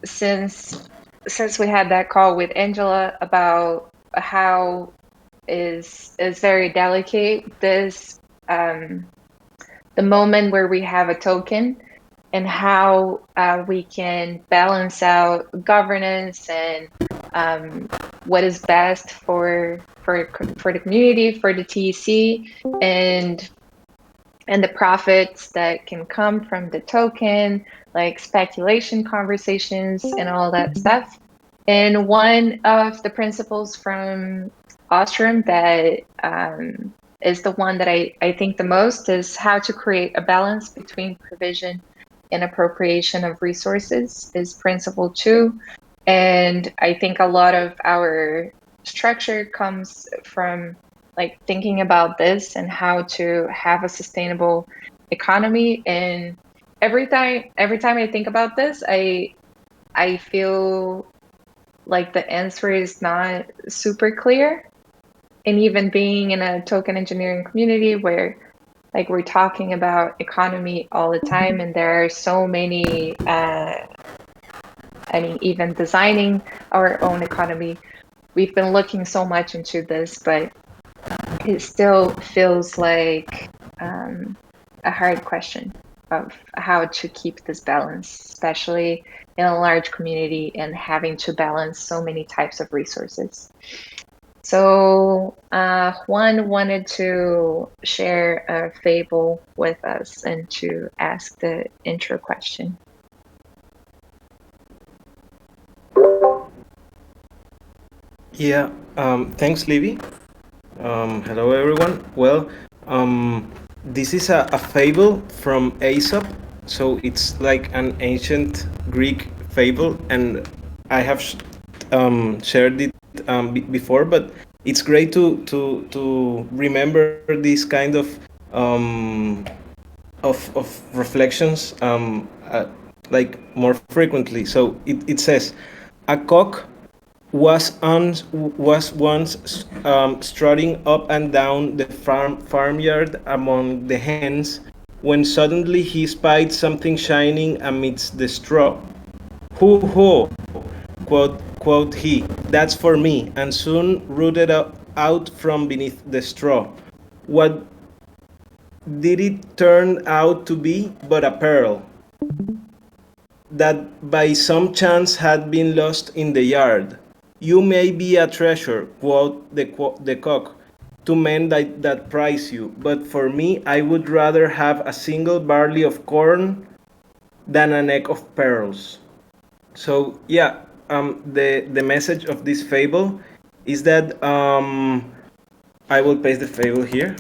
since we had that call with Angela about how is very delicate this the moment where we have a token and how we can balance out governance and what is best for the community, for the TEC, and the profits that can come from the token, like speculation conversations and all that stuff. And one of the principles from Ostrom that is the one that I think the most is how to create a balance between provision and appropriation of resources is principle 2. And I think a lot of our structure comes from like thinking about this and how to have a sustainable economy. And every time I think about this, I feel like the answer is not super clear. And even being in a token engineering community where like we're talking about economy all the time, and there are so many even designing our own economy, we've been looking so much into this, but it still feels like a hard question of how to keep this balance, especially in a large community and having to balance so many types of resources. So Juan wanted to share a fable with us and to ask the intro question. Yeah, thanks, Livy. Hello, everyone. Well, this is a fable from Aesop. So it's like an ancient Greek fable, and I have shared it before, but it's great to remember this kind of reflections like more frequently. So it says, a cock was once strutting up and down the farmyard among the hens, when suddenly he spied something shining amidst the straw. "Hoo ho!" quoth he, "that's for me," and soon rooted out from beneath the straw. What did it turn out to be but a pearl that by some chance had been lost in the yard? "You may be a treasure," quoth the cock, "to men that prize you, but for me I would rather have a single barley of corn than an egg of pearls." So yeah, the message of this fable is that I will paste the fable here.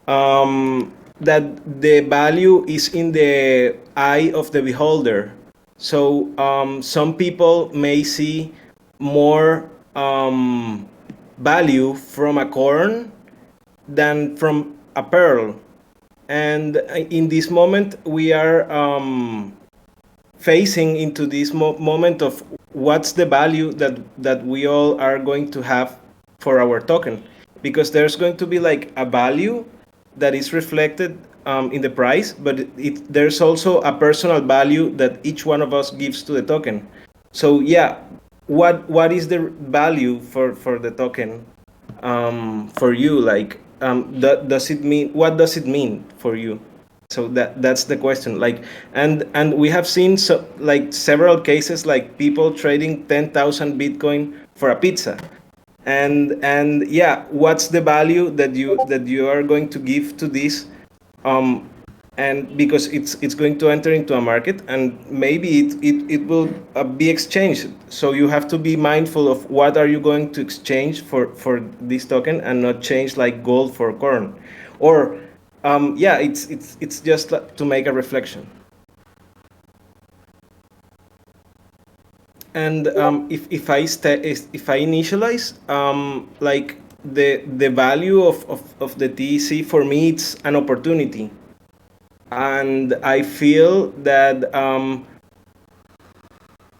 That the value is in the eye of the beholder. So some people may see more value from a corn than from a pearl. And in this moment, we are facing into this moment of what's the value that we all are going to have for our token, because there's going to be like a value that is reflected in the price, but there's also a personal value that each one of us gives to the token. So yeah, what is the value for the token for you? Like, does it mean, what does it mean for you? So that's the question. Like, and we have seen like several cases, like people trading 10,000 Bitcoin for a pizza. And yeah, what's the value that you are going to give to this? And because it's going to enter into a market, and maybe it will be exchanged. So you have to be mindful of what are you going to exchange for this token, and not change like gold for corn. Or yeah, it's just to make a reflection. And if I initialize, like the value of the TEC, for me it's an opportunity, and I feel that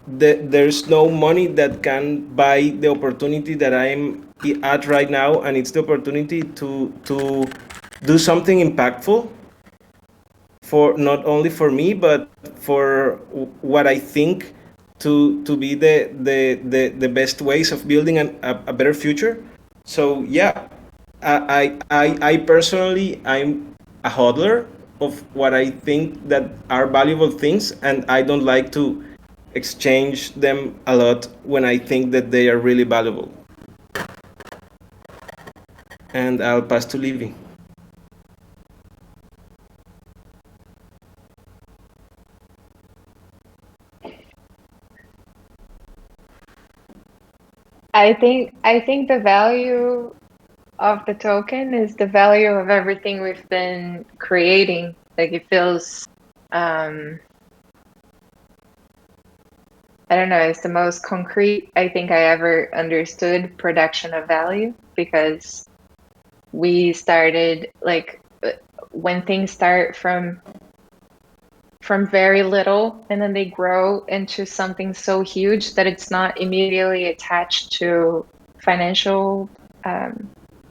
there's no money that can buy the opportunity that I'm at right now, and it's the opportunity to do something impactful for not only for me but for what I think to be the best ways of building a better future. So yeah, I personally I'm a hodler of what I think that are valuable things, and I don't like to exchange them a lot when I think that they are really valuable. And I'll pass to Livy. I think the value of the token is the value of everything we've been creating. Like it feels, I don't know, it's the most concrete I think I ever understood production of value, because we started like when things start from very little and then they grow into something so huge that it's not immediately attached to financial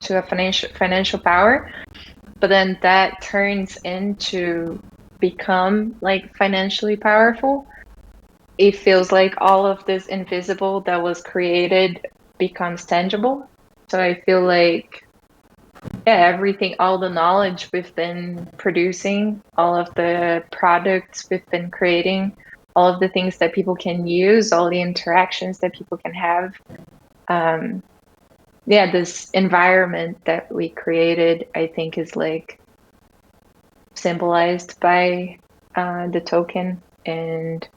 to a financial power, but then that turns into become like financially powerful. It feels like all of this invisible that was created becomes tangible. So I feel like, yeah, everything, all the knowledge we've been producing, all of the products we've been creating, all of the things that people can use, all the interactions that people can have. Yeah, this environment that we created, I think, is like symbolized by the token, and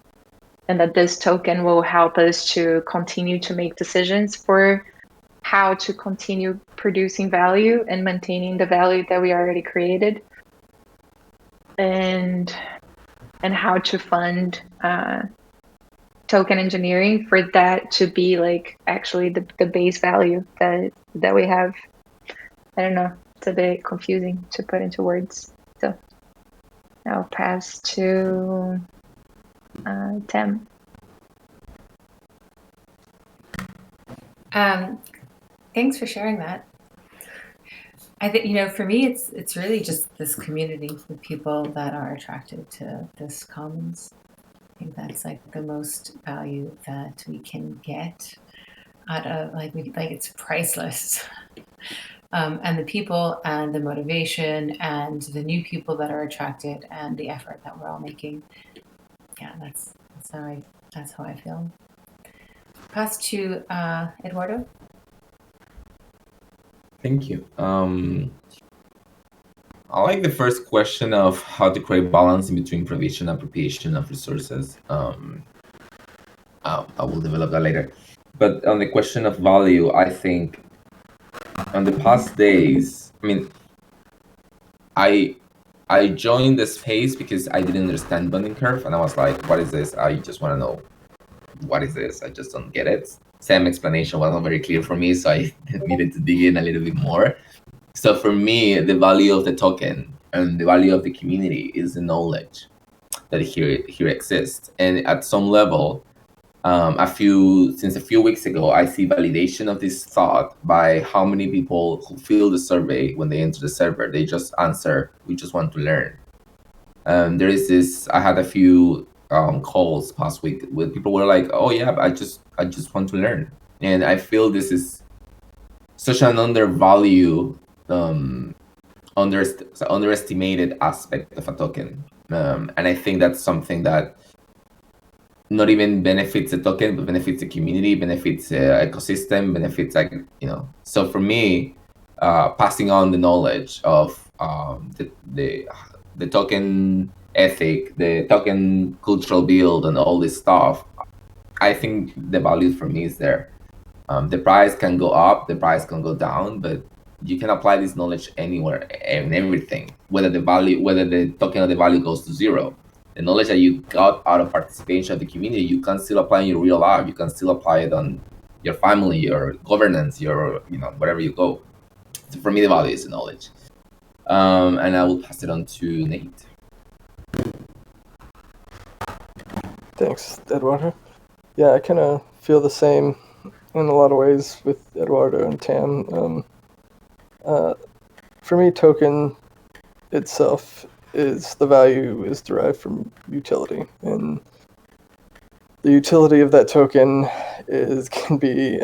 that this token will help us to continue to make decisions for how to continue producing value and maintaining the value that we already created, and how to fund token engineering for that to be like actually the base value that we have. I don't know, it's a bit confusing to put into words. So I'll pass to Tim. Thanks for sharing that. I think, for me, it's really just this community of people that are attracted to this commons. I think that's like the most value that we can get out of it's priceless. And the people and the motivation and the new people that are attracted and the effort that we're all making. Yeah, that's how I feel. Pass to Eduardo. Thank you. I like the first question of how to create balance in between provision and appropriation of resources. I will develop that later. But on the question of value, I think on the past days, I joined the space because I didn't understand bonding curve, and I was like, what is this? I just want to know what is this? I just don't get it. Same explanation was not very clear for me, so I needed to dig in a little bit more. So for me, the value of the token and the value of the community is the knowledge that here exists. And at some level, since a few weeks ago, I see validation of this thought by how many people who fill the survey when they enter the server. They just answer, "We just want to learn." There is this. I had a few calls past week with people who were like, "Oh yeah, I just want to learn," and I feel this is such an undervalued, underestimated aspect of a token, and I think that's something that not even benefits the token, but benefits the community, benefits the ecosystem, benefits So for me, passing on the knowledge of the token ethic, the token cultural build, and all this stuff, I think the value for me is there. The price can go up, the price can go down, but you can apply this knowledge anywhere and everything, whether the token of the value goes to zero. The knowledge that you got out of participation of the community, you can still apply in your real life. You can still apply it on your family, your governance, your wherever you go. So for me, the value is the knowledge. And I will pass it on to Nate. Thanks, Eduardo. Yeah, I kind of feel the same in a lot of ways with Eduardo and Tam. For me, token itself is the value is derived from utility, and the utility of that token can be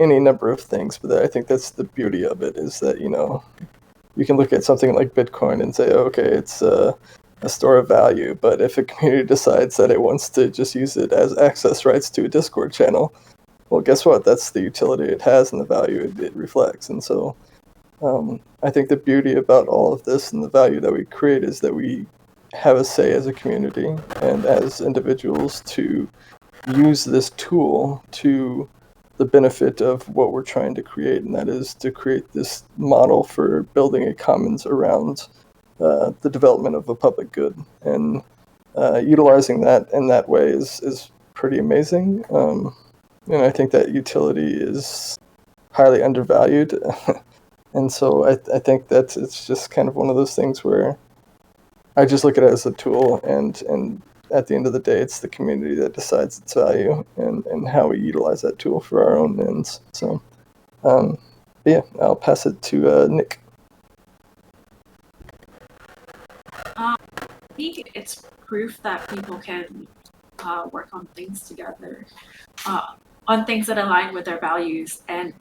any number of things. But I think that's the beauty of it, is that you can look at something like Bitcoin and say, okay, it's a store of value, but if a community decides that it wants to just use it as access rights to a Discord channel, well, guess what? That's the utility it has and the value it reflects. And so I think the beauty about all of this and the value that we create is that we have a say as a community and as individuals to use this tool to the benefit of what we're trying to create, and that is to create this model for building a commons around the development of a public good. And utilizing that in that way is pretty amazing. And I think that utility is highly undervalued. And so I think that it's just kind of one of those things where I just look at it as a tool, and at the end of the day, it's the community that decides its value and how we utilize that tool for our own ends. So, yeah, I'll pass it to Nick. I think it's proof that people can work on things together, on things that align with their values, and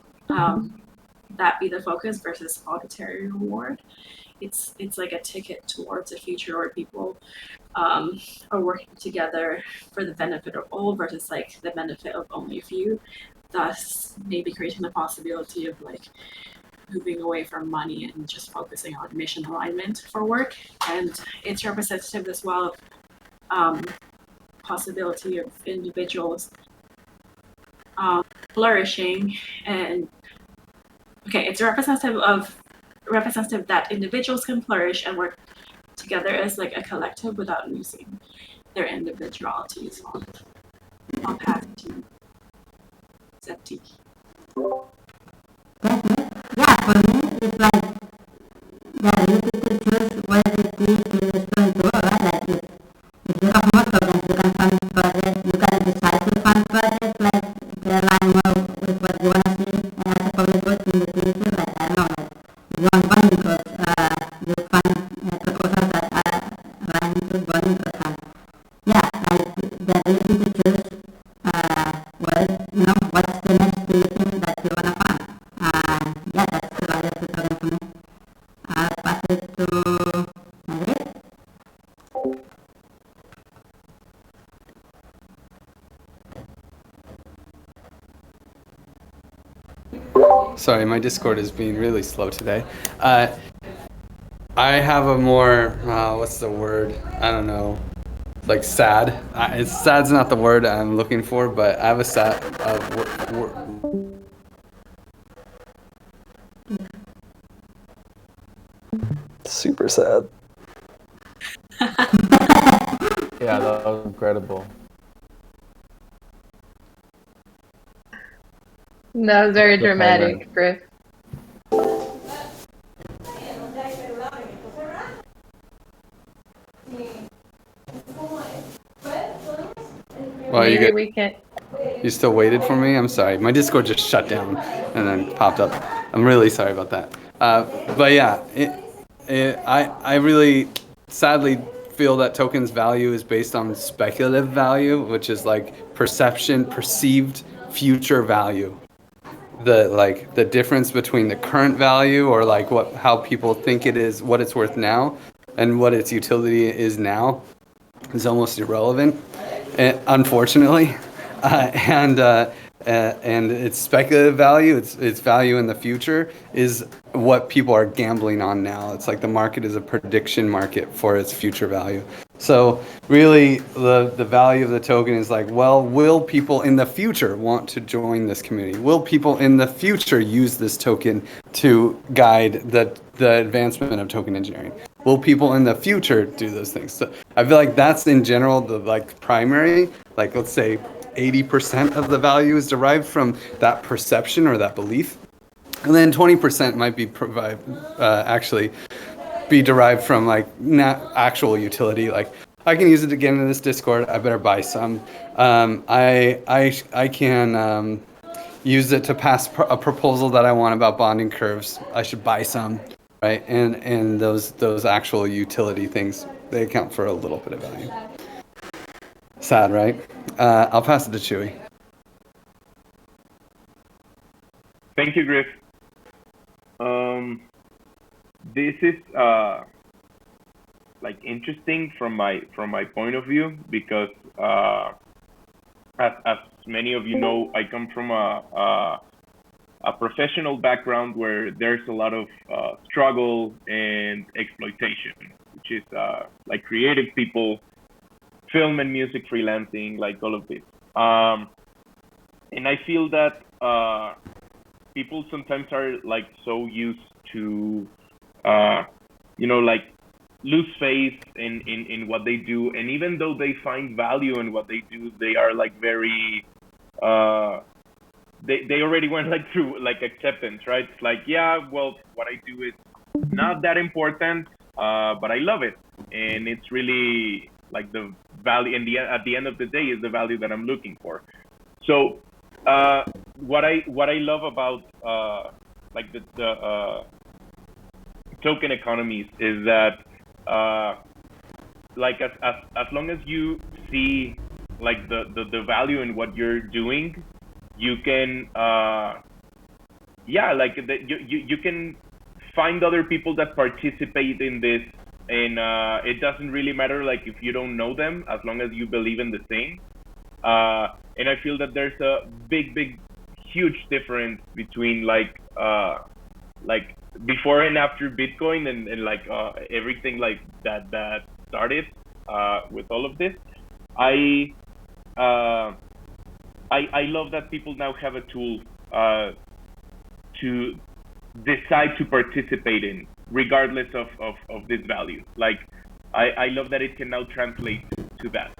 that be the focus versus monetary reward. It's like a ticket towards a future where people are working together for the benefit of all versus like the benefit of only a few, thus maybe creating the possibility of like moving away from money and just focusing on mission alignment for work. And it's representative as well of possibility of individuals flourishing. And okay, it's representative that individuals can flourish and work together as like a collective without losing their individualities. I'll pass to Septi. Yeah, for me, it's like, yeah, you need to choose what it is to respond to, right? Like, if you have most of them, you can fund projects, you can decide to fund projects, like, they align more with what you want to see as a public good in the future. Like, I don't know, like, if you want funding costs, you fund proposals that are aligned with funding costs. And yeah, like, the ability to choose, what's the next big thing that you want to fund. Yeah, that's the value of the token for me. I'll pass it to Madrid. Sorry, my Discord is being really slow today. I have a more, what's the word? I don't know. Like sad. Sad's not the word I'm looking for, but I have a sad Super sad. Yeah, that was incredible. That was very The dramatic, Griff. Well, Maybe we can. You still waited for me? I'm sorry. My Discord just shut down and then popped up. I'm really sorry about that. But yeah, I really sadly feel that tokens value is based on speculative value, which is like perceived future value. The difference between the current value, or like how people think it is, what it's worth now, and what its utility is now, is almost irrelevant, unfortunately. And its speculative value, its value in the future, is what people are gambling on now. It's like the market is a prediction market for its future value. So really, the value of the token is like, well, will people in the future want to join this community? Will people in the future use this token to guide the advancement of token engineering? Will people in the future do those things? So I feel like that's in general the like primary, like let's say 80% of the value is derived from that perception or that belief. And then 20% might be actually be derived from like actual utility. Like, I can use it again in this Discord. I better buy some. I can use it to pass a proposal that I want about bonding curves. I should buy some. right? And those actual utility things, they account for a little bit of value. Sad, right? I'll pass it to Chewy. Thank you, Griff. This is like interesting from my point of view because as many of you know, I come from a professional background where there's a lot of struggle and exploitation, which is like creative people, film and music freelancing, like all of this. And I feel that people sometimes are like so used to, like lose faith in what they do. And even though they find value in what they do, they are like very, they already went like through like acceptance, right? It's like, yeah, well, what I do is not that important, but I love it. And it's really like the value at the end of the day is the value that I'm looking for. So what I love about like the token economies is that like as long as you see like the value in what you're doing, you can you can find other people that participate in this, and it doesn't really matter like if you don't know them, as long as you believe in the same. And I feel that there's a big huge difference between like before and after Bitcoin and like everything like that started with all of this. I love that people now have a tool to decide to participate in, regardless of this value. Like I love that it can now translate to that,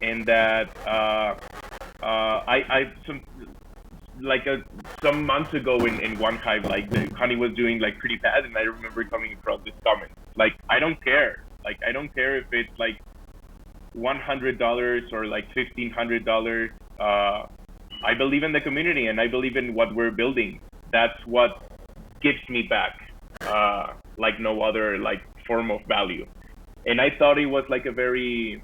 and that some months ago in One Hive, like the economy was doing like pretty bad, and I remember coming across this comment. Like I don't care. Like I don't care if it's like $100 or like $1,500. I believe in the community and I believe in what we're building. That's what gives me back like no other like form of value. And I thought it was like a very,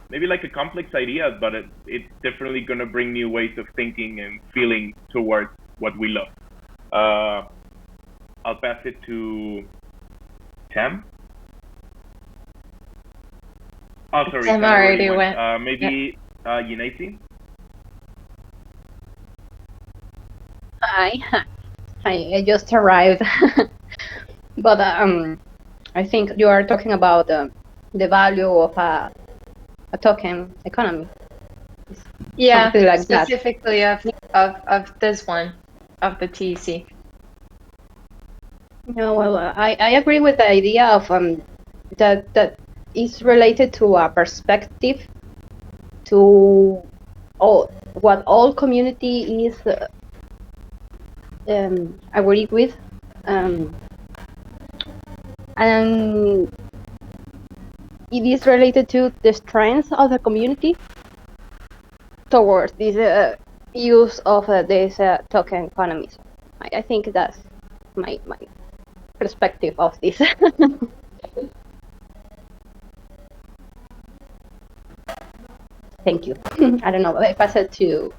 maybe like a complex idea, but it's definitely gonna bring new ways of thinking and feeling towards what we love. I'll pass it to Tam. Oh, sorry. Tam already went. Maybe Yunesi? Hi, I just arrived, but I think you are talking about the value of a token economy. Yeah, Something like that. specifically of this one, of the TEC. No, well, I agree with the idea of that is related to a perspective, to what all community is agree with, and it is related to the strength of the community towards this use of this token economies. I think that's my perspective of this. Thank you. I don't know. I pass it to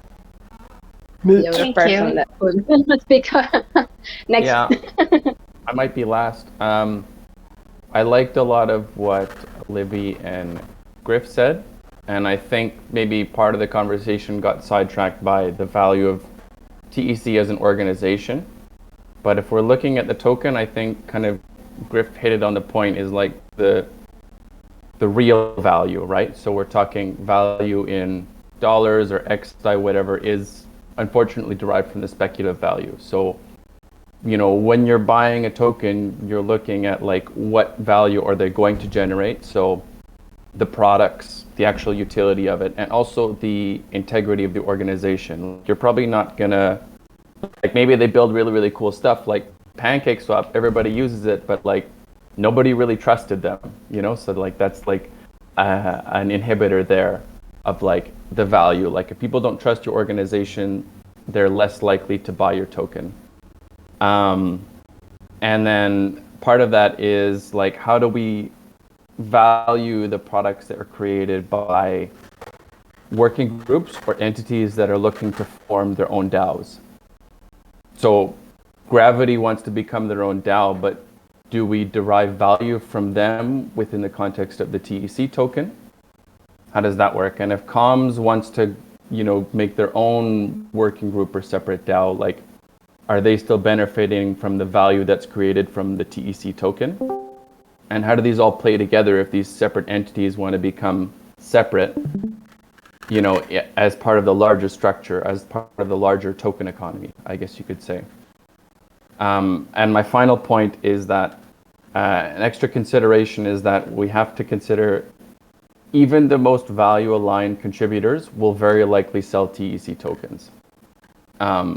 the other Thank person you. that would speak next. Yeah, I might be last. I liked a lot of what Livy and Griff said, and I think maybe part of the conversation got sidetracked by the value of TEC as an organization. But if we're looking at the token, I think kind of Griff hit it on the point, is like the real value, right? So we're talking value in dollars or XI, whatever, is unfortunately derived from the speculative value. So, you know, when you're buying a token, you're looking at like what value are they going to generate? So the products, the actual utility of it, and also the integrity of the organization. You're probably not gonna, like, maybe they build really, really cool stuff like PancakeSwap, everybody uses it, but like nobody really trusted them, you know? So like that's like an inhibitor there of like the value. Like if people don't trust your organization, they're less likely to buy your token. And then part of that is like, how do we value the products that are created by working groups or entities that are looking to form their own DAOs? So Gravity wants to become their own DAO, but do we derive value from them within the context of the TEC token? How does that work? And if Comms wants to, make their own working group or separate DAO, like, are they still benefiting from the value that's created from the TEC token? And how do these all play together if these separate entities want to become separate, as part of the larger structure, as part of the larger token economy, I guess you could say. And my final point is that an extra consideration is that we have to consider even the most value-aligned contributors will very likely sell TEC tokens.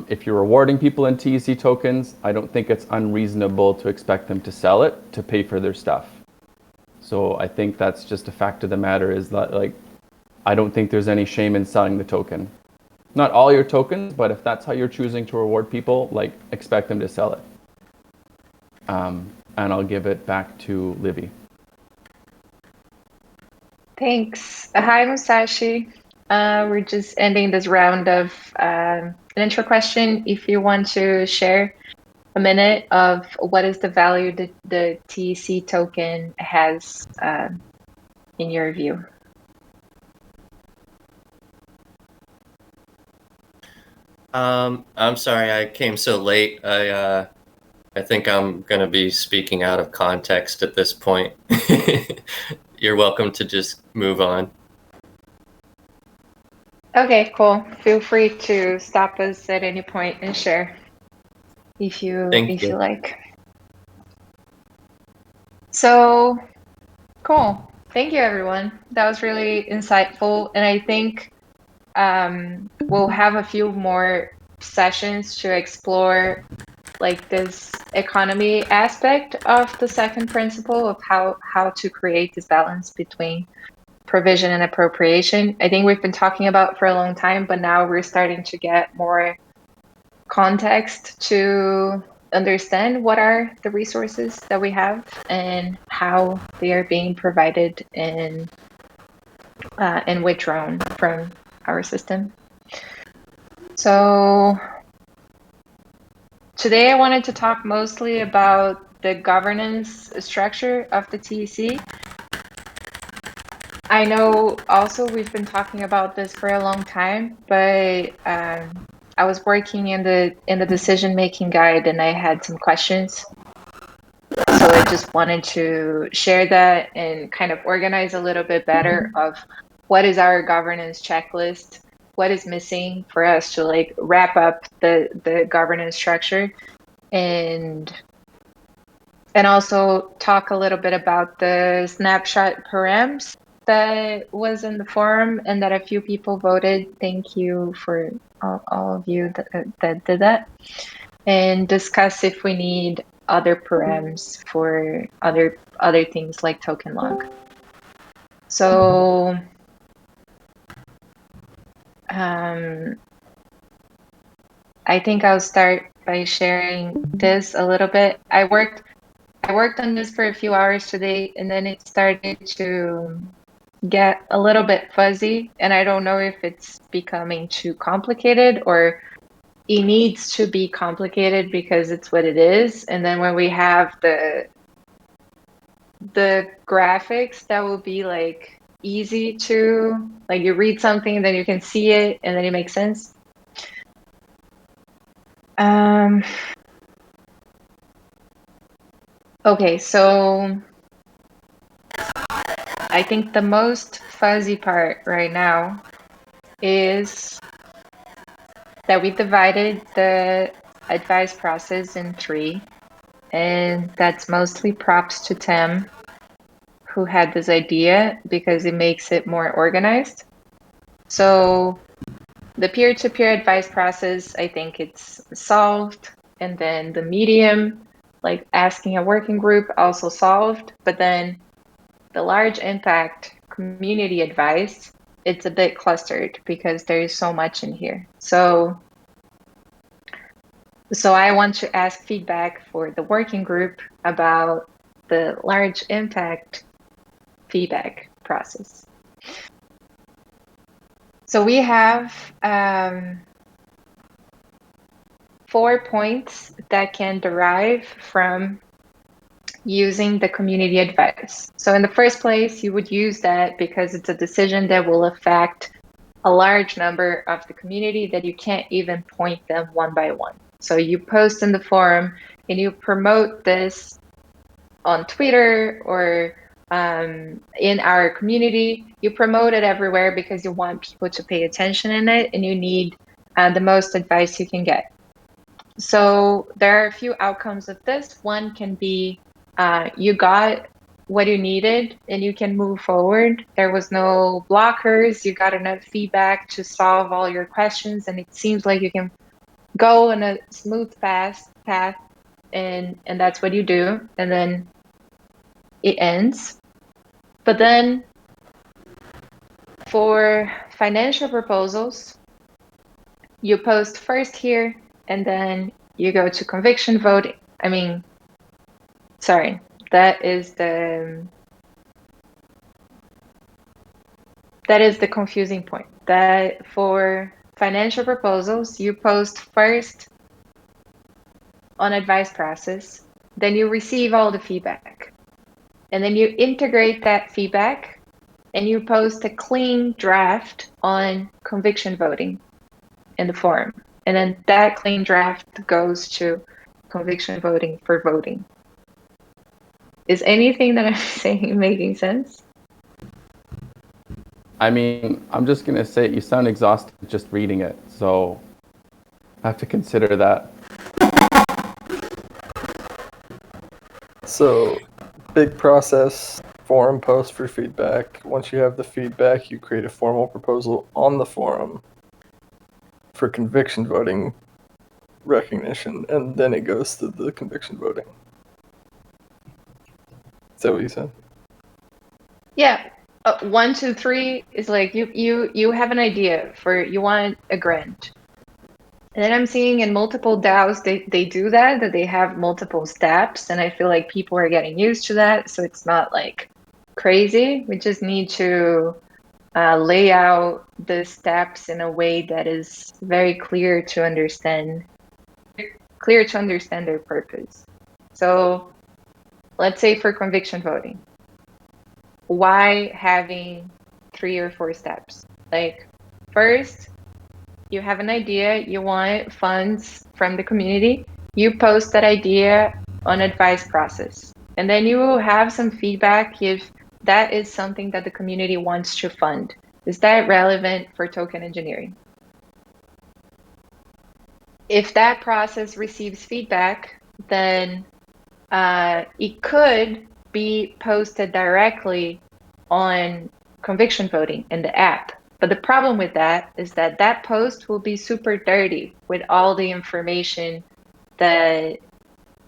If you're rewarding people in TEC tokens, I don't think it's unreasonable to expect them to sell it to pay for their stuff. So I think that's just a fact of the matter, is that, like, I don't think there's any shame in selling the token. Not all your tokens, but if that's how you're choosing to reward people, like, expect them to sell it. And I'll give it back to Livy. Thanks. Hi, Musashi. We're just ending this round of an intro question. If you want to share a minute of what is the value that the TEC token has in your view. I'm sorry I came so late. I think I'm going to be speaking out of context at this point. You're welcome to just move on. Okay, cool. Feel free to stop us at any point and share if you like. So, cool. Thank you, everyone. That was really insightful, and I think we'll have a few more sessions to explore like this economy aspect of the second principle of how to create this balance between provision and appropriation. I think we've been talking about for a long time, but now we're starting to get more context to understand what are the resources that we have and how they are being provided and withdrawn from our system. So today I wanted to talk mostly about the governance structure of the TEC. I know also we've been talking about this for a long time, but I was working in the decision-making guide and I had some questions. So I just wanted to share that and kind of organize a little bit better of what is our governance checklist, what is missing for us to like wrap up the governance structure, and also talk a little bit about the snapshot params that was in the forum and that a few people voted. Thank you for all of you that did that, and discuss if we need other params for other things like token log. So I think I'll start by sharing this a little bit. I worked on this for a few hours today, and then it started to get a little bit fuzzy, and I don't know if it's becoming too complicated or it needs to be complicated because it's what it is. And then when we have the graphics, that will be like easy to, like, you read something, then you can see it, and then it makes sense. Okay, so I think the most fuzzy part right now is that we divided the advice process in 3, and that's mostly props to Tim, who had this idea because it makes it more organized. So the peer-to-peer advice process, I think it's solved, and then the medium, like asking a working group, also solved, but then the large impact community advice, it's a bit clustered because there is so much in here. So So I want to ask feedback for the working group about the large impact feedback process. So we have 4 points that can derive from using the community advice. So in the first place, you would use that because it's a decision that will affect a large number of the community that you can't even point them one by one. So you post in the forum and you promote this on Twitter or in our community. You promote it everywhere because you want people to pay attention in it, and you need the most advice you can get. So there are a few outcomes of this. One can be you got what you needed and you can move forward. There was no blockers. You got enough feedback to solve all your questions, and it seems like you can go on a smooth, fast path, and that's what you do. And then it ends. But then for financial proposals, you post first here, and then you go to conviction voting. Sorry, that is the confusing point. That for financial proposals, you post first on advice process, then you receive all the feedback, and then you integrate that feedback and you post a clean draft on conviction voting in the forum. And then that clean draft goes to conviction voting for voting. Is anything that I'm saying making sense? I mean, I'm just going to say you sound exhausted just reading it, so I have to consider that. So, big process, forum post for feedback. Once you have the feedback, you create a formal proposal on the forum for conviction voting recognition, and then it goes to the conviction voting. Is that what you said? Yeah. 1, 2, 3 is like you have an idea for, you want a grant. And then I'm seeing in multiple DAOs, they do that they have multiple steps, and I feel like people are getting used to that, so it's not like crazy. We just need to lay out the steps in a way that is very clear to understand their purpose. So let's say for conviction voting, why having 3 or 4 steps? Like, first, you have an idea, you want funds from the community, you post that idea on advice process, and then you will have some feedback if that is something that the community wants to fund. Is that relevant for token engineering? If that process receives feedback, then it could be posted directly on conviction voting in the app. But the problem with that is that that post will be super dirty with all the information that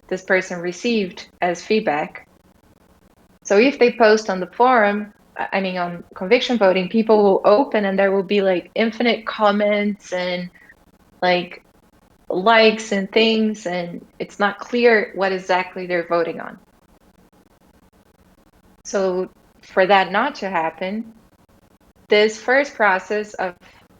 this person received as feedback. So if they post on the forum, on conviction voting, people will open and there will be like infinite comments and like likes and things, and it's not clear what exactly they're voting on. So for that not to happen, this first process of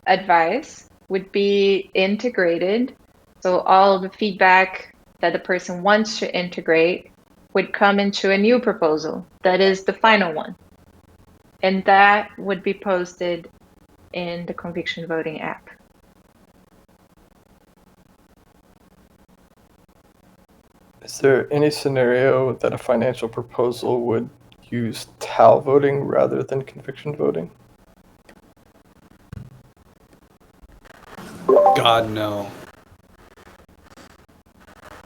advice would be integrated. So all the feedback that the person wants to integrate would come into a new proposal. That is the final one. And that would be posted in the conviction voting app. Is there any scenario that a financial proposal would use TAL voting rather than conviction voting? God, no.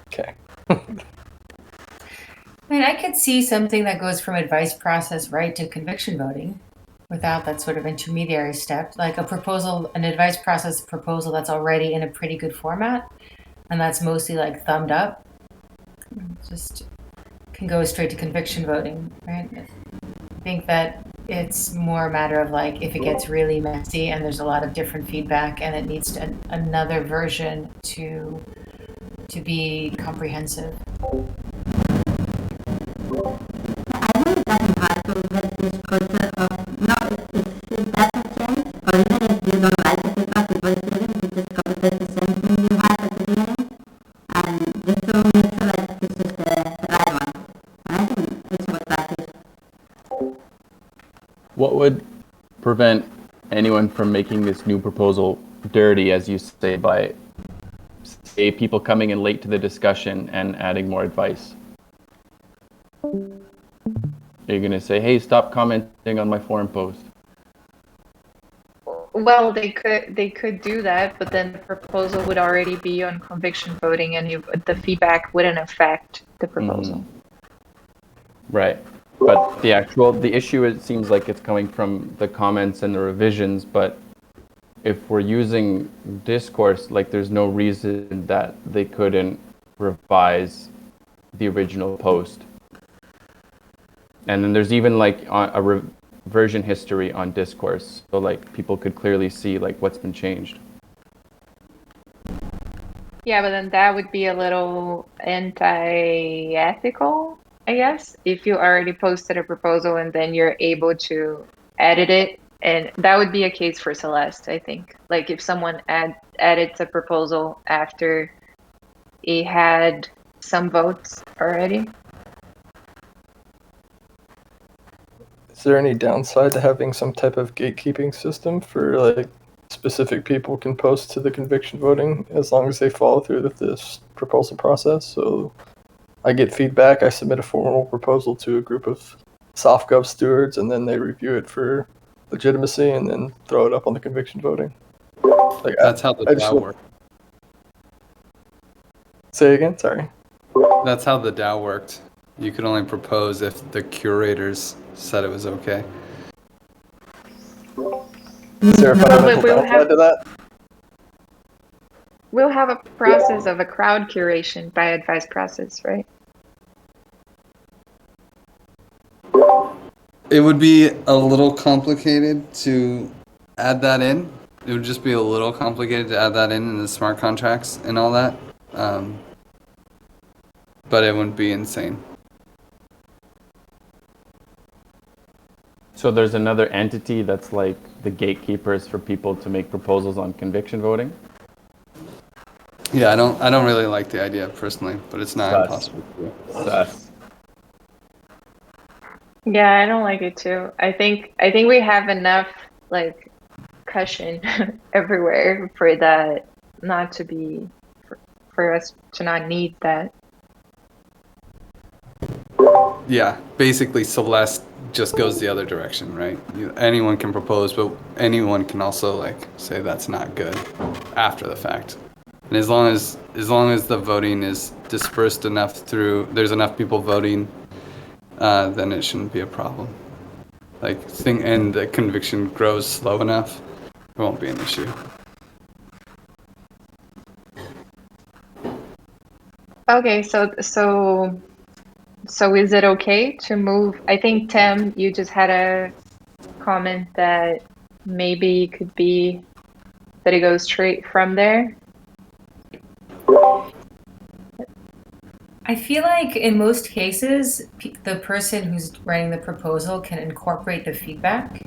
Okay. I could see something that goes from advice process right to conviction voting without that sort of intermediary step, like a proposal, an advice process proposal that's already in a pretty good format, and that's mostly like thumbed up. Just can go straight to conviction voting, right? I think that it's more a matter of like if it gets really messy and there's a lot of different feedback and it needs another version to to be comprehensive. I think it doesn't hard to get this culture of no, if that has changed, or even if you don't like the feedback before students, you just copy paste the same thing you had at the beginning, and just to make sure that this is the right one. And I think it's about practice. What would prevent anyone from making this new proposal dirty, as you say, by say people coming in late to the discussion and adding more advice? You're going to say, hey, stop commenting on my forum post. Well, they could do that, but then the proposal would already be on conviction voting, and the feedback wouldn't affect the proposal. Right. But the issue, it seems like it's coming from the comments and the revisions, but if we're using discourse, like there's no reason that they couldn't revise the original post. And then there's even like a reversion history on discourse, so like people could clearly see like what's been changed. Yeah, but then that would be a little anti-ethical, I guess, if you already posted a proposal and then you're able to edit it. And that would be a case for Celeste, I think. Like if someone edits a proposal after it had some votes already. Is there any downside to having some type of gatekeeping system for like specific people can post to the conviction voting as long as they follow through with this proposal process? So I get feedback, I submit a formal proposal to a group of Softgov stewards, and then they review it for legitimacy and then throw it up on the conviction voting. Like, That's how the DAO works. Say again, sorry. That's how the DAO worked. You could only propose if the curators said it was okay. Is there a fundamental downside to that? We'll have a process of a crowd curation by advice process, right? It would be a little complicated to add that in. It would just be a little complicated to add that in the smart contracts and all that. But it wouldn't be insane. So there's another entity that's like the gatekeepers for people to make proposals on conviction voting? Yeah, I don't really like the idea personally, but it's not impossible. Yeah, I don't like it too. I think we have enough like cushion everywhere for that not to be for us to not need that. Yeah, basically Celeste just goes the other direction, right? Anyone can propose, but anyone can also like say that's not good after the fact. And as long as the voting is dispersed enough through, there's enough people voting, then it shouldn't be a problem. And the conviction grows slow enough, it won't be an issue. Okay, so is it okay to move? I think Tim, you just had a comment that maybe it could be that it goes straight from there. I feel like in most cases, the person who's writing the proposal can incorporate the feedback.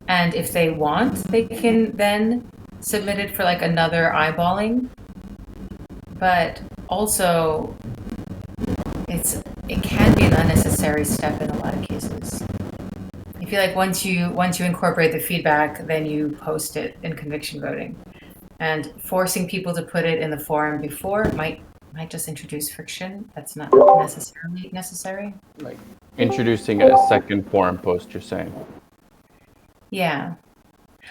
And if they want, they can then submit it for like another eyeballing. But also, it can be an unnecessary step in a lot of cases. I feel like once you incorporate the feedback, then you post it in conviction voting. And forcing people to put it in the forum before might just introduce friction. That's not necessarily necessary. Like introducing a second forum post, you're saying? Yeah.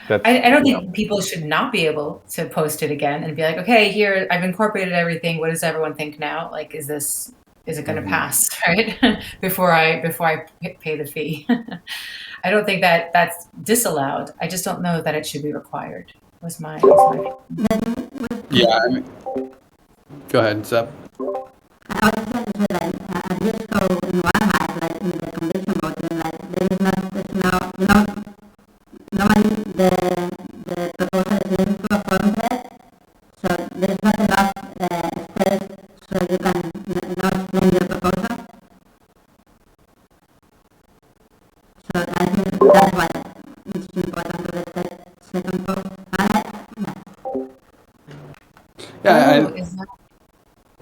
I don't think people should not be able to post it again and be like, okay, here, I've incorporated everything. What does everyone think now? Like, is it going to pass, right? before I pay the fee. I don't think that that's disallowed. I just don't know that it should be required. Was my Yeah, I mean, go ahead, Zep. I was trying to say that just go in one hand, like in the conviction voting, like there's no, normally the proposal is linked to a form set, so there's not enough space Yeah. Is that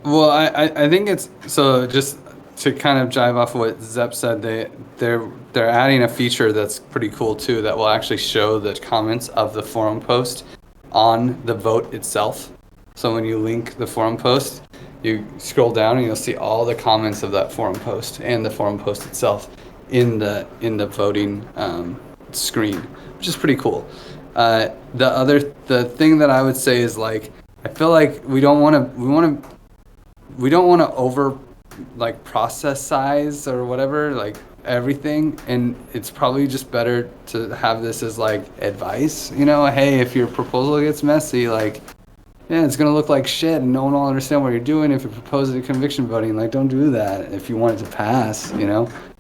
Well, I think it's so. Just to kind of jive off of what Zep said, they're adding a feature that's pretty cool too, that will actually show the comments of the forum post on the vote itself. So when you link the forum post, you scroll down and you'll see all the comments of that forum post and the forum post itself in the voting screen, which is pretty cool. The thing that I would say is, like, I feel like we don't want to over like process size or whatever, like everything, and it's probably just better to have this as like advice, hey, if your proposal gets messy, like, yeah, it's gonna look like shit and no one will understand what you're doing if you're proposing conviction voting. Like, don't do that if you want it to pass,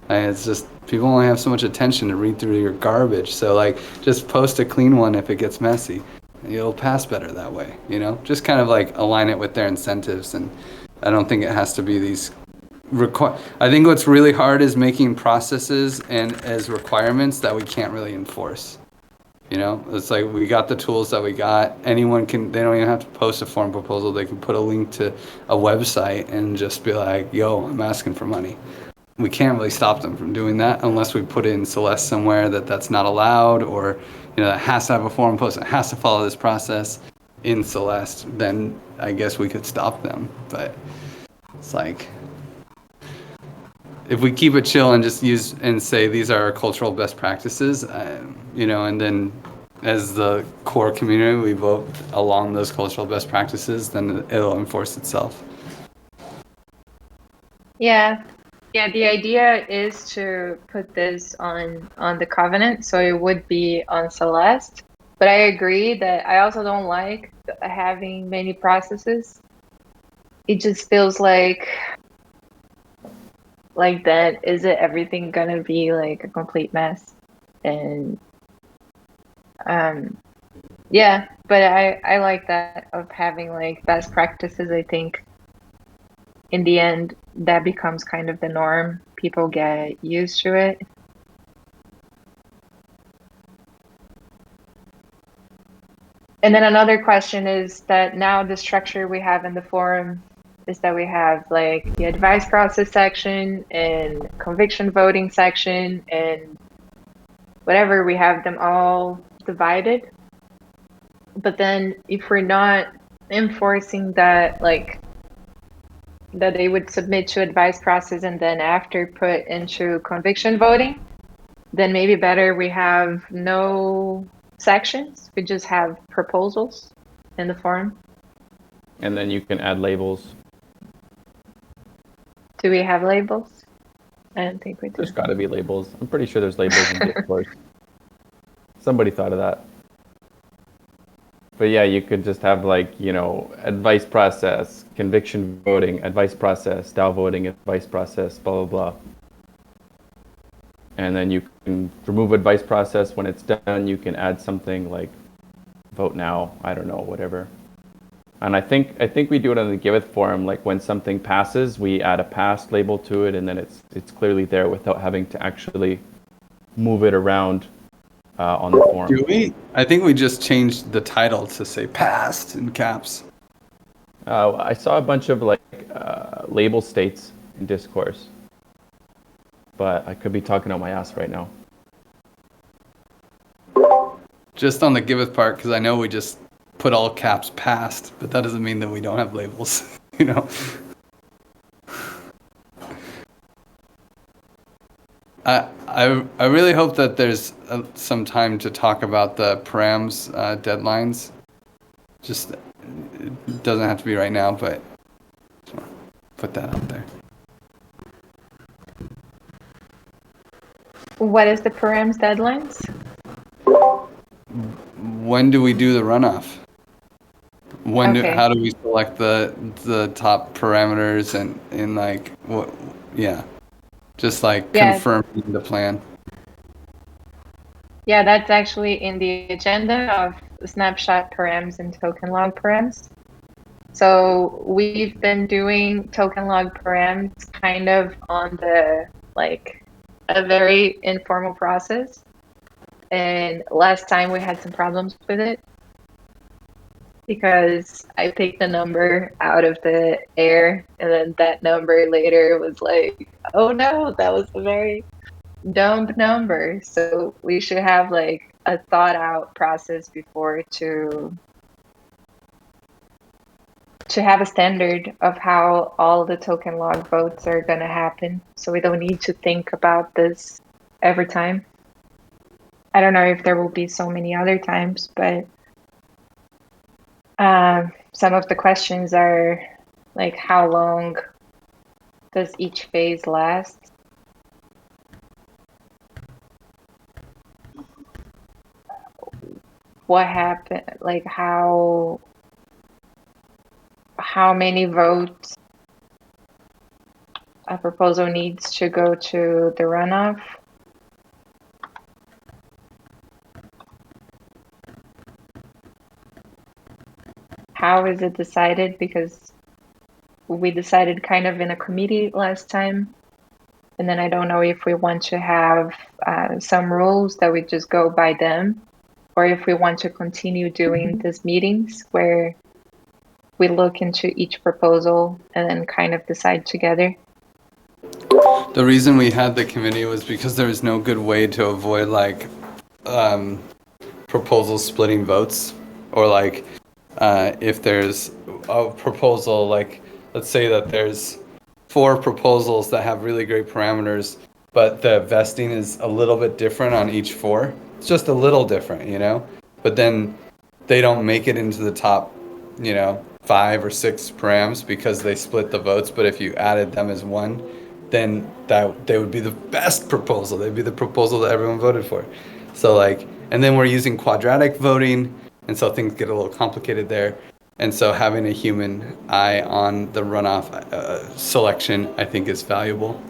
it's just, people only have so much attention to read through your garbage, so like, just post a clean one if it gets messy. It'll pass better that way, just kind of like align it with their incentives. And I don't think it has to be these I think what's really hard is making processes and as requirements that we can't really enforce. It's like, we got the tools that we got. Anyone can, they don't even have to post a form proposal. They can put a link to a website and just be like, yo, I'm asking for money. We can't really stop them from doing that unless we put it in Celeste somewhere that's not allowed, or, that has to have a forum post, it has to follow this process in Celeste. Then I guess we could stop them. But it's like, if we keep it chill and just use and say these are our cultural best practices, and then as the core community we vote along those cultural best practices, then it'll enforce itself. Yeah. The idea is to put this on the covenant, so it would be on Celeste. But I agree that I also don't like having many processes. It just feels like that, is it everything gonna be like a complete mess? And yeah, but I like that of having like best practices. I think in the end that becomes kind of the norm. People get used to it. And then another question is that now the structure we have in the forum is that we have like the advice process section and conviction voting section and whatever, we have them all divided. But then if we're not enforcing that, like that they would submit to advice process and then after put into conviction voting, then maybe better we have no sections, we just have proposals in the forum. And then you can add labels. Do we have labels? I don't think we do. There's got to be labels. I'm pretty sure there's labels in Discourse. Somebody thought of that. But yeah, you could just have like, advice process, conviction voting, advice process, DAO voting, advice process, blah, blah, blah. And then you can remove advice process. When it's done, you can add something like vote now, I don't know, whatever. And I think we do it on the Giveth forum. Like when something passes, we add a passed label to it, and then it's clearly there without having to actually move it around on the forum. Do we? I think we just changed the title to say passed in caps. I saw a bunch of like label states in Discourse, but I could be talking out my ass right now. Just on the Giveth part, because I know we just put all caps passed, but that doesn't mean that we don't have labels, I really hope that there's some time to talk about the Params deadlines. Just, it doesn't have to be right now, but just want to put that out there. What is the Params deadlines? When do we do the runoff? Okay. How do we select the top parameters and like what? Yeah, just like confirming the plan. Yeah, that's actually in the agenda of snapshot params and token log params. So we've been doing token log params kind of on the like a very informal process. And last time we had some problems with it. because I picked a number out of the air, and then that number later was like, oh no, that was a very dumb number. So we should have like a thought out process before to have a standard of how all the token log votes are going to happen. So we don't need to think about this every time. I don't know if there will be so many other times, but some of the questions are like, how long does each phase last? What happened? Like how many votes a proposal needs to go to the runoff? How is it decided? Because we decided kind of in a committee last time. And then I don't know if we want to have some rules that we just go by them, or if we want to continue doing these meetings where we look into each proposal and then kind of decide together. The reason we had the committee was because there was no good way to avoid like proposals splitting votes, or like if there's a proposal, like let's say that there's 4 proposals that have really great parameters, but the vesting is a little bit different on each 4. It's just a little different, you know, but then they don't make it into the top, you know, 5 or 6 params because they split the votes. But if you added them as one, then that they would be the best proposal. They'd be the proposal that everyone voted for. So like, and then we're using quadratic voting, and so things get a little complicated there. And so having a human eye on the runoff selection, I think, is valuable.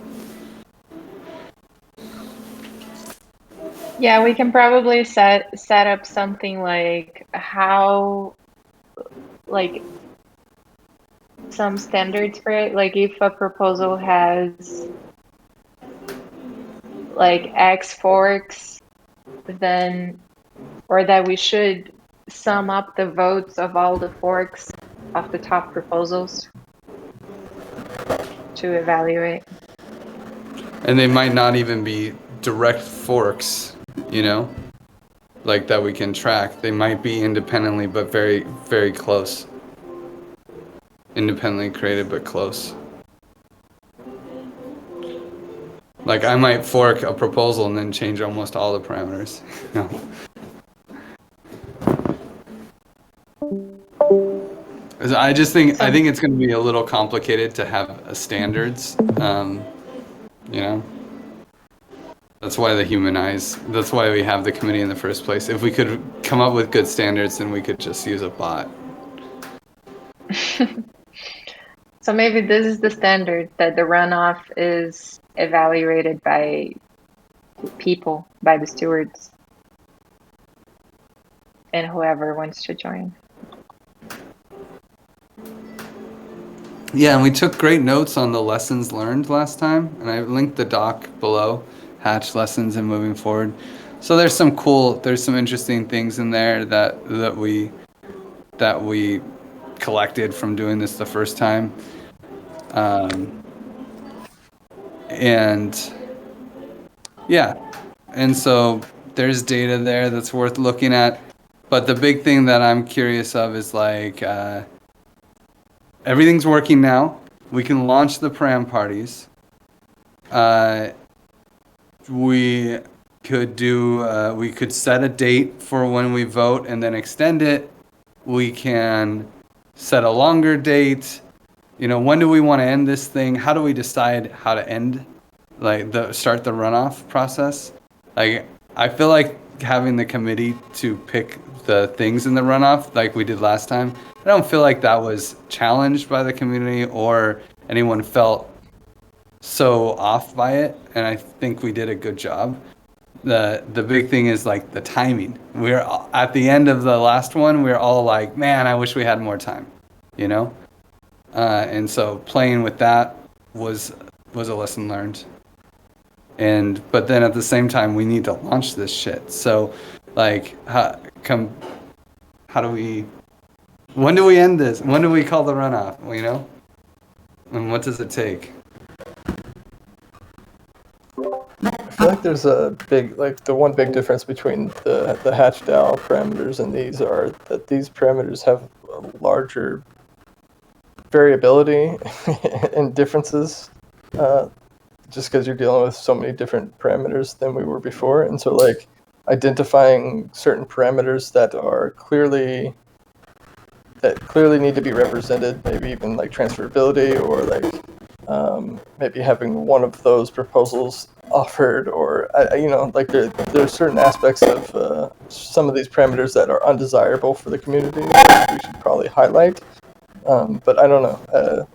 Yeah, we can probably set up something like how, like some standards for it. Like if a proposal has like X forks, then, or that we should sum up the votes of all the forks of the top proposals to evaluate. And they might not even be direct forks, you know, like that we can track. They might be independently, but very, very close. Independently created, but close. Like I might fork a proposal and then change almost all the parameters. I just think it's going to be a little complicated to have a standards. You know, that's why that's why we have the committee in the first place. If we could come up with good standards, then we could just use a bot. So maybe this is the standard, that the runoff is evaluated by people, by the stewards, and whoever wants to join. Yeah, and we took great notes on the lessons learned last time, and I linked the doc below, Hatch lessons and moving forward. So there's some interesting things in there that we collected from doing this the first time. And yeah, and so there's data there that's worth looking at. But the big thing that I'm curious of is like, everything's working now. We can launch the param parties. We could set a date for when we vote and then extend it. We can set a longer date. You know, when do we want to end this thing? How do we decide how to end, like start the runoff process? Like, I feel like having the committee to pick the things in the runoff like we did last time, I don't feel like that was challenged by the community or anyone felt so off by it, and I think we did a good job. The big thing is like the timing. We're at the end of the last one, we're all like, man, I wish we had more time, you know? And so playing with that was a lesson learned. But then at the same time, we need to launch this shit. So like, how do we When do we end this? When do we call the runoff? You know? And what does it take? I feel like there's a big, like the one big difference between the hatch DAO parameters and these are that these parameters have a larger variability and differences, just because you're dealing with so many different parameters than we were before. And so like identifying certain parameters that are clearly need to be represented, maybe even like transferability or like maybe having one of those proposals offered, or you know, like there's certain aspects of some of these parameters that are undesirable for the community that we should probably highlight. But I don't know.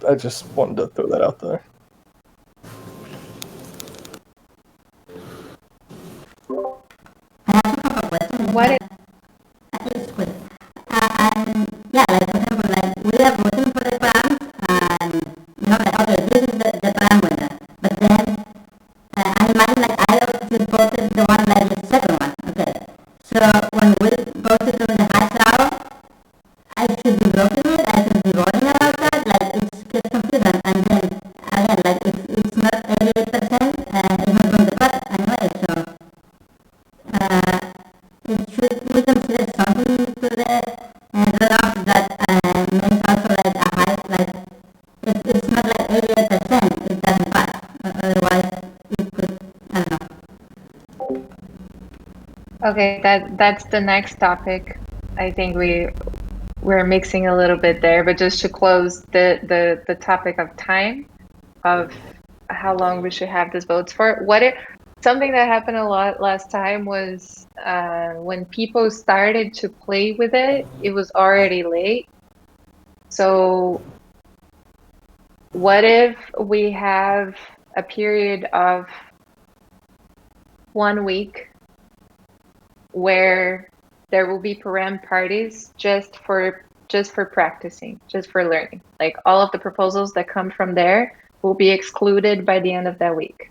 I just wanted to throw that out there. What is Yeah, like for example, like we are voting for the Params, and you know, like okay, this is the Param winner. But then I imagine like I also voted the one like the second one. Okay, so when we voted on the hash out, I should be voting it. I should be voting about that. Like it's gets confusing, and then again, like if it's not 88%, it's not going to cut anyway. So should we consider something to the runoff that makes also like a high, like if it's not like 88%, it doesn't pass. Otherwise, it could, I don't know. okay? That's the next topic. I think we're mixing a little bit there, but just to close the topic of time, of how long we should have these votes for. Something that happened a lot last time was when people started to play with it, it was already late. So what if we have a period of 1 week where there will be param parties just for practicing, just for learning. Like all of the proposals that come from there will be excluded by the end of that week.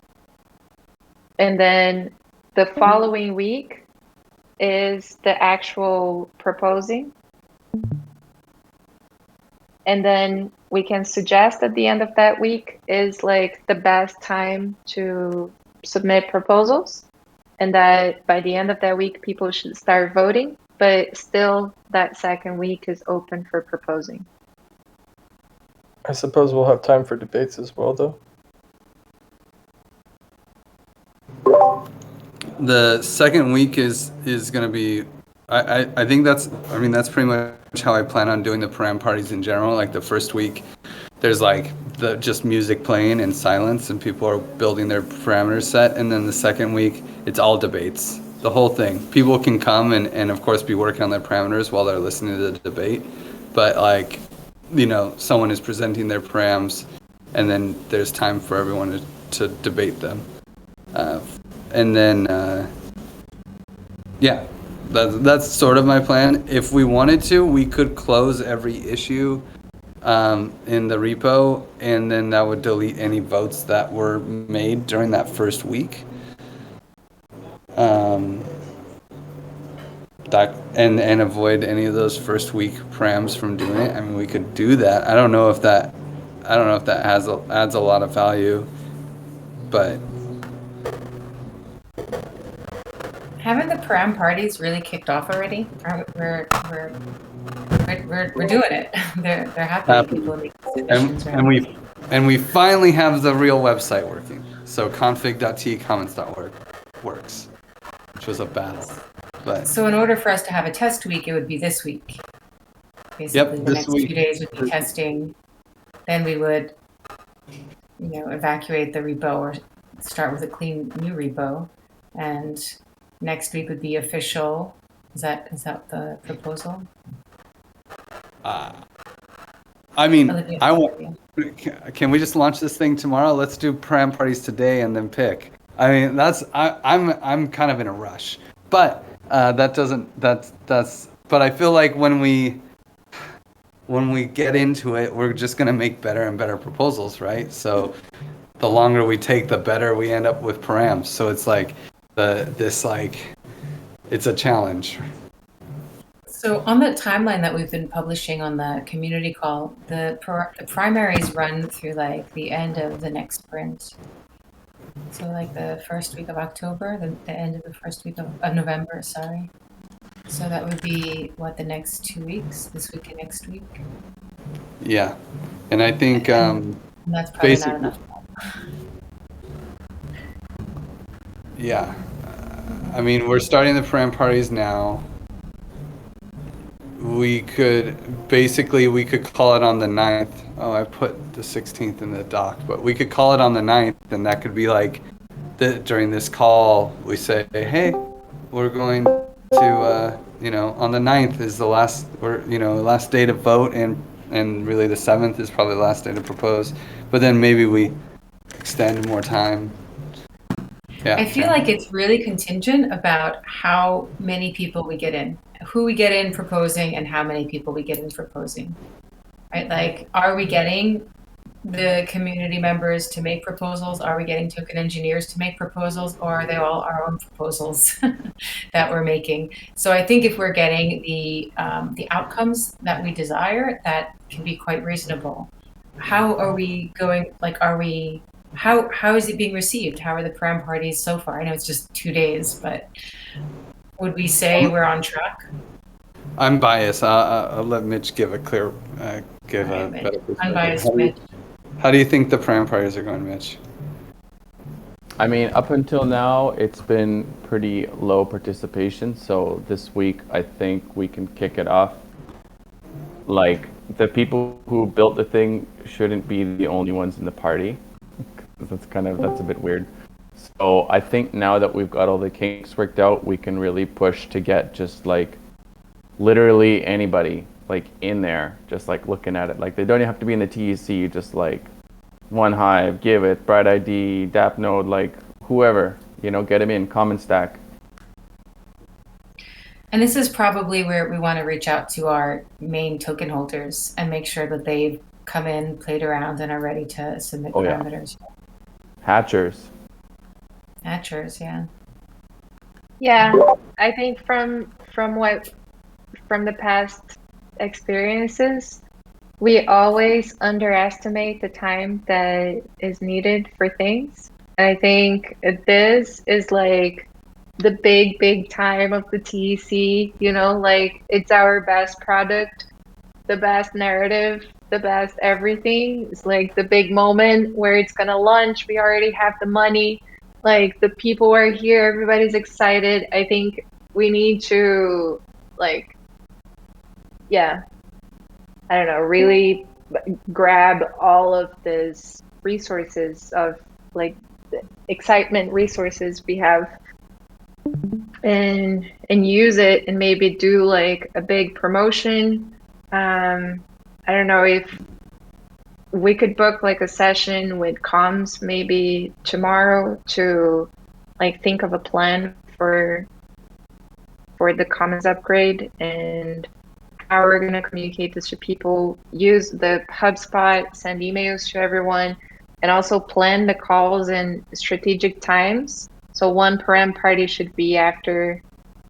And then the following week is the actual proposing. And then we can suggest at the end of that week is like the best time to submit proposals. And that by the end of that week, people should start voting. But still, that second week is open for proposing. I suppose we'll have time for debates as well, though. The second week is going to be, I think that's pretty much how I plan on doing the param parties in general. Like the first week, there's like just music playing in silence and people are building their parameter set. And then the second week, it's all debates, the whole thing. People can come and of course be working on their parameters while they're listening to the debate. But like, you know, someone is presenting their params and then there's time for everyone to debate them. And then, yeah, that's sort of my plan. If we wanted to, we could close every issue in the repo, and then that would delete any votes that were made during that first week. And avoid any of those first week params from doing it. I mean, we could do that. I don't know if that adds a lot of value, but. Haven't the param parties really kicked off already? We're doing it. They're happening. People make submissions, right? And we finally have the real website working. So config.tcommons.org works, which was a battle. But so in order for us to have a test week, it would be this week. Basically, the next few days would be testing. Then we would, evacuate the repo or start with a clean new repo, and next week would be official. Is that the proposal? I mean, I want. Can we just launch this thing tomorrow? Let's do param parties today and then pick. I mean, I'm kind of in a rush, but But I feel like when we get into it, we're just gonna make better and better proposals, right? So the longer we take, the better we end up with params. So it's like it's a challenge. So on the timeline that we've been publishing on the community call, the primaries run through like the end of the next sprint. So like the first week of October, the end of the first week of November, sorry. So that would be what, the next 2 weeks, this week and next week? Yeah, and I think And that's probably not enough. Yeah, I mean, we're starting the Param parties now. We could call it on the 9th. Oh, I put the 16th in the doc, but we could call it on the 9th, and that could be like, during this call, we say, hey, we're going to, on the 9th is the last, last day to vote, and really the 7th is probably the last day to propose. But then maybe we extend more time. Yeah. I feel like it's really contingent about how many people we get in, who we get in proposing, and how many people we get in proposing. Right? Like, are we getting the community members to make proposals? Are we getting token engineers to make proposals, or are they all our own proposals that we're making? So I think if we're getting the outcomes that we desire, that can be quite reasonable. How are we going? Like, how is it being received? How are the Param parties so far? I know it's just 2 days, but would we say we're on track? I'm biased. I'll let Mitch give a better perspective. Unbiased Mitch. How do you think the Param parties are going, Mitch? I mean, up until now, it's been pretty low participation. So this week, I think we can kick it off. Like, the people who built the thing shouldn't be the only ones in the party. That's a bit weird. So I think now that we've got all the kinks worked out, we can really push to get just like literally anybody like in there, just like looking at it. Like, they don't even have to be in the TEC, just like One Hive, Give It, Bright ID, DAP Node, like whoever, get them in, Common Stack. And this is probably where we want to reach out to our main token holders and make sure that they've come in, played around, and are ready to submit parameters. Hatchers, yeah. Yeah, I think from the past experiences, we always underestimate the time that is needed for things. And I think this is like the big time of the TEC, like it's our best product, the best narrative, the best everything. It's like the big moment where it's gonna launch. We already have the money, like the people are here, everybody's excited. I think we need to really grab all of these resources of like the excitement resources we have and use it, and maybe do like a big promotion. I don't know if we could book like a session with comms maybe tomorrow to like think of a plan for the commons upgrade and how we're going to communicate this to people, use the HubSpot, send emails to everyone, and also plan the calls in strategic times. So one Param party should be after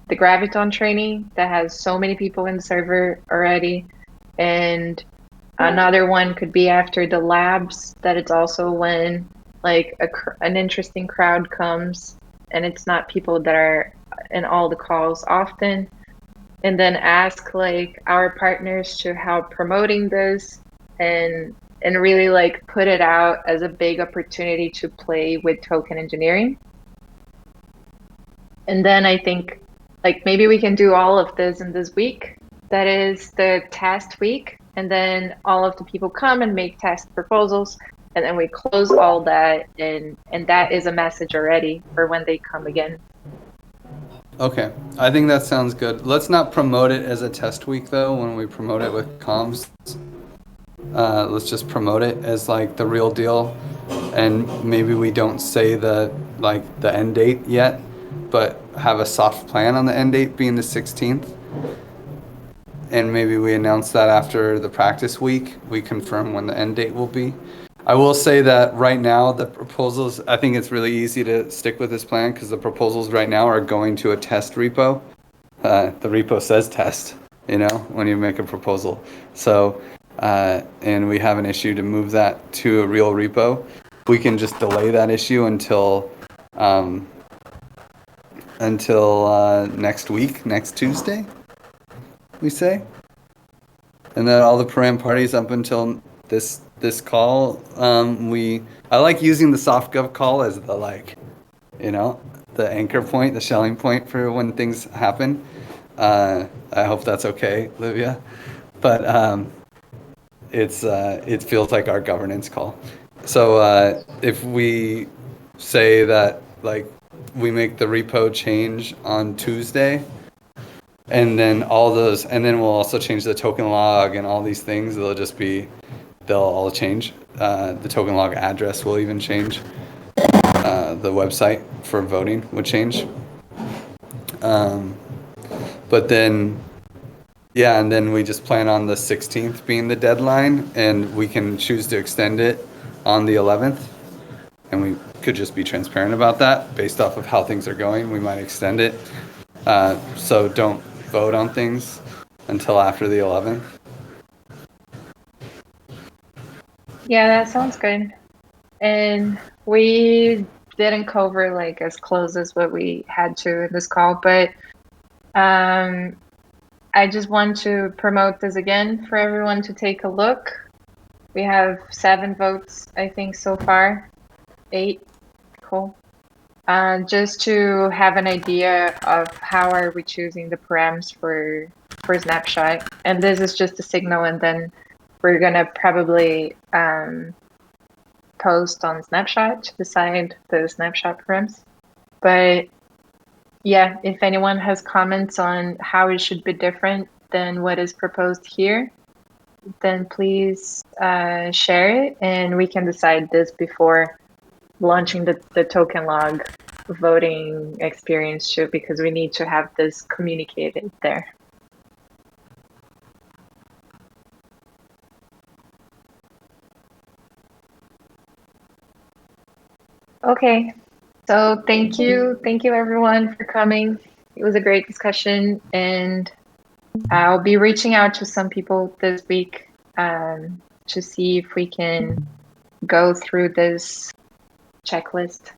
the Graviton training that has so many people in the server already, and another one could be after the labs, that it's also when like an interesting crowd comes and it's not people that are in all the calls often. And then ask like our partners to help promoting this and really like put it out as a big opportunity to play with token engineering. And then I think like maybe we can do all of this in this week. That is the test week. And then all of the people come and make test proposals. And then we close all that. And that is a message already for when they come again. Okay, I think that sounds good. Let's not promote it as a test week though. When we promote it with comms, let's just promote it as like the real deal, and maybe we don't say the end date yet, but have a soft plan on the end date being the 16th, and maybe we announce that after the practice week. We confirm when the end date will be. I will say that right now, the proposals, I think it's really easy to stick with this plan because the proposals right now are going to a test repo. The repo says test. you know, when you make a proposal. So, and we have an issue to move that to a real repo. We can just delay that issue until next week, next Tuesday, we say. And then all the param parties up until this call, I like using the Softgov call as the, like, you know, the anchor point, the shelling point for when things happen. I hope that's okay, Livia. But it feels like our governance call. So if we say that, like, we make the repo change on Tuesday, and then we'll also change the token log and all these things. They'll all change. The token log address will even change. The website for voting would change. But then, yeah, and then we just plan on the 16th being the deadline, and we can choose to extend it on the 11th. And we could just be transparent about that based off of how things are going. We might extend it. So don't vote on things until after the 11th. Yeah, that sounds good. And we didn't cover like as close as what we had to in this call, but I just want to promote this again for everyone to take a look. We have 7 votes, I think, so far. 8. Cool. Just to have an idea of how are we choosing the params for snapshot. And this is just a signal, and then we're gonna probably post on snapshot to decide the snapshot params. But yeah, if anyone has comments on how it should be different than what is proposed here, then please share it, and we can decide this before launching the token log voting experience too, because we need to have this communicated there. Okay, so thank you everyone for coming. It was a great discussion, and I'll be reaching out to some people this week to see if we can go through this checklist